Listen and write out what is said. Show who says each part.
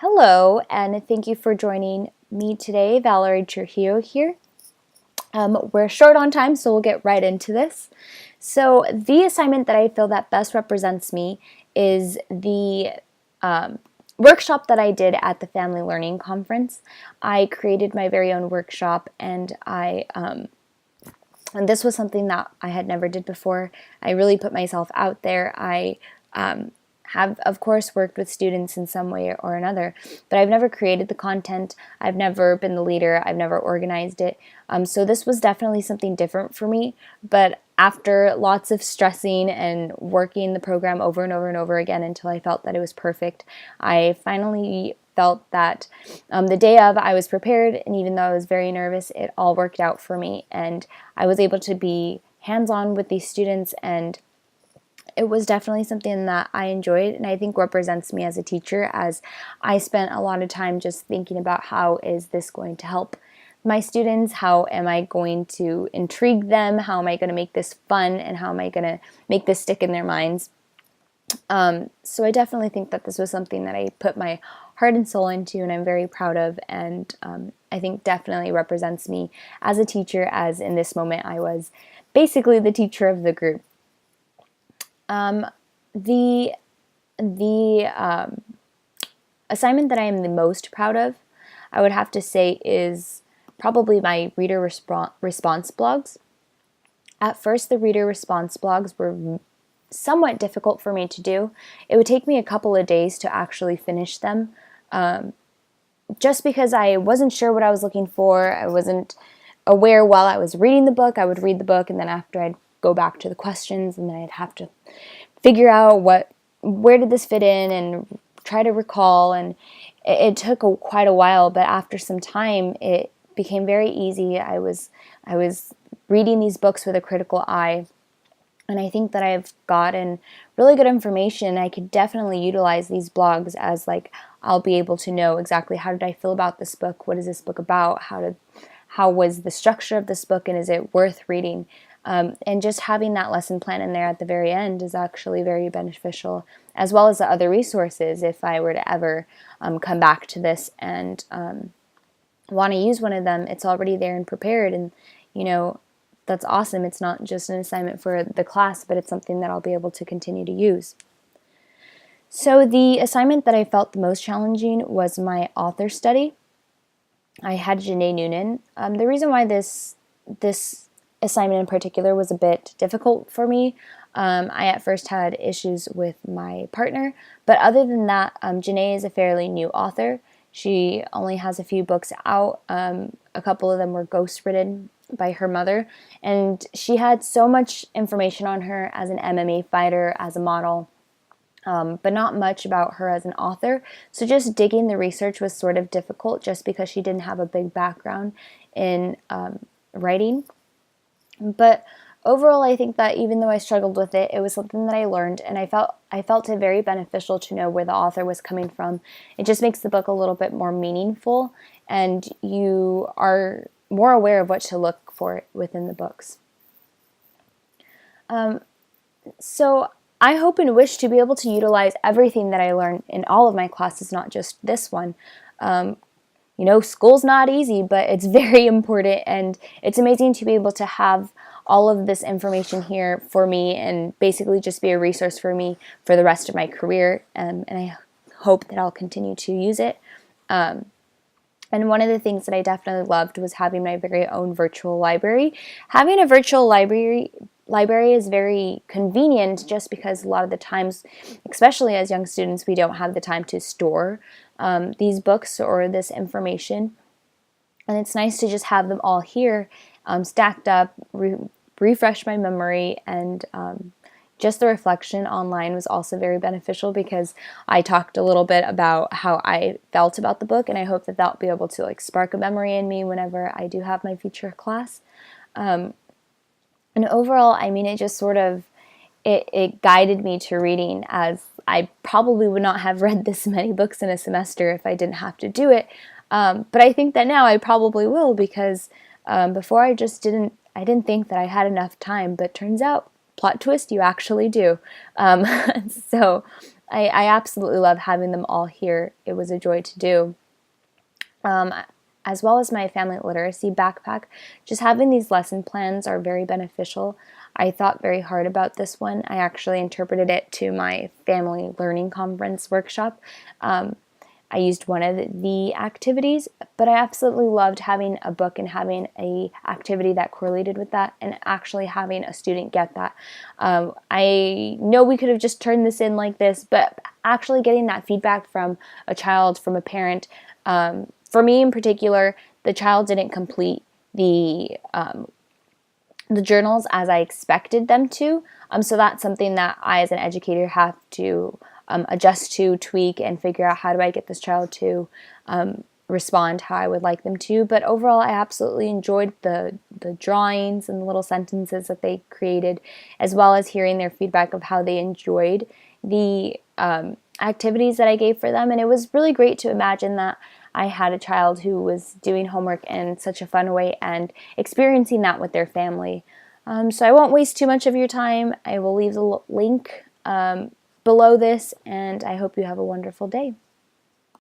Speaker 1: Hello, and thank you for joining me today. Valerie Trujillo here. We're short on time, so we'll get right into this. So the assignment that I feel that best represents me is the workshop that I did at the Family Learning Conference. I created my very own workshop, and and this was something that I had never did before. I really put myself out there. I have, of course, worked with students in some way or another, but I've never created the content. I've never been the leader. I've never organized it. So this was definitely something different for me. But after lots of stressing and working the program over and over and over again until I felt that it was perfect, I finally felt that the day of I was prepared, and even though I was very nervous, it all worked out for me, and I was able to be hands-on with these students, and it was definitely something that I enjoyed and I think represents me as a teacher, as I spent a lot of time just thinking about how is this going to help my students, how am I going to intrigue them, how am I going to make this fun, and how am I going to make this stick in their minds. So I definitely think that this was something that I put my heart and soul into, and I'm very proud of, and I think definitely represents me as a teacher, as in this moment I was basically the teacher of the group. The assignment that I am the most proud of, I would have to say, is probably my reader response blogs. At first, the reader response blogs were somewhat difficult for me to do. It would take me a couple of days to actually finish them, just because I wasn't sure what I was looking for. I wasn't aware while I was reading the book. I would read the book, and then after I'd go back to the questions, and then I'd have to figure out where did this fit in and try to recall, and it took quite a while, but after some time it became very easy. I was reading these books with a critical eye, and I think that I've gotten really good information. I could definitely utilize these blogs as I'll be able to know exactly how did I feel about this book, what is this book about, how was the structure of this book, and is it worth reading? And just having that lesson plan in there at the very end is actually very beneficial, as well as the other resources if I were to ever come back to this and want to use one of them. It's already there and prepared, and that's awesome. It's not just an assignment for the class, but it's something that I'll be able to continue to use. So the assignment that I felt the most challenging was my author study. I had Janae Noonan. The reason why this assignment in particular was a bit difficult for me, I at first had issues with my partner, but other than that, Janae is a fairly new author. She only has a few books out. A couple of them were ghostwritten by her mother, and she had so much information on her as an MMA fighter, as a model, but not much about her as an author. So just digging the research was sort of difficult, just because she didn't have a big background in writing. But overall, I think that even though I struggled with it, it was something that I learned, and I felt it very beneficial to know where the author was coming from. It just makes the book a little bit more meaningful, and you are more aware of what to look for within the books. So I hope and wish to be able to utilize everything that I learned in all of my classes, not just this one. School's not easy, but it's very important, and it's amazing to be able to have all of this information here for me and basically just be a resource for me for the rest of my career, and I hope that I'll continue to use it. And one of the things that I definitely loved was having my very own virtual library. Having a virtual library is very convenient, just because a lot of the times, especially as young students, we don't have the time to store these books or this information, and it's nice to just have them all here, stacked up, refresh my memory, and just the reflection online was also very beneficial, because I talked a little bit about how I felt about the book, and I hope that that'll be able to spark a memory in me whenever I do have my future class. And overall, it just sort of it guided me to reading, as I probably would not have read this many books in a semester if I didn't have to do it. But I think that now I probably will, because before I didn't think that I had enough time, but turns out, plot twist, you actually do. So I absolutely love having them all here. It was a joy to do. As well as my family literacy backpack, just having these lesson plans are very beneficial. I thought very hard about this one. I actually interpreted it to my family learning conference workshop. I used one of the activities, but I absolutely loved having a book and having a activity that correlated with that, and actually having a student get that. I know we could have just turned this in like this, but actually getting that feedback from a child, from a parent, for me in particular, the child didn't complete the journals as I expected them to. So that's something that I, as an educator, have to adjust to, tweak, and figure out how do I get this child to respond how I would like them to. But overall, I absolutely enjoyed the drawings and the little sentences that they created, as well as hearing their feedback of how they enjoyed the activities that I gave for them. And it was really great to imagine that I had a child who was doing homework in such a fun way and experiencing that with their family. So I won't waste too much of your time. I will leave the link below this, and I hope you have a wonderful day.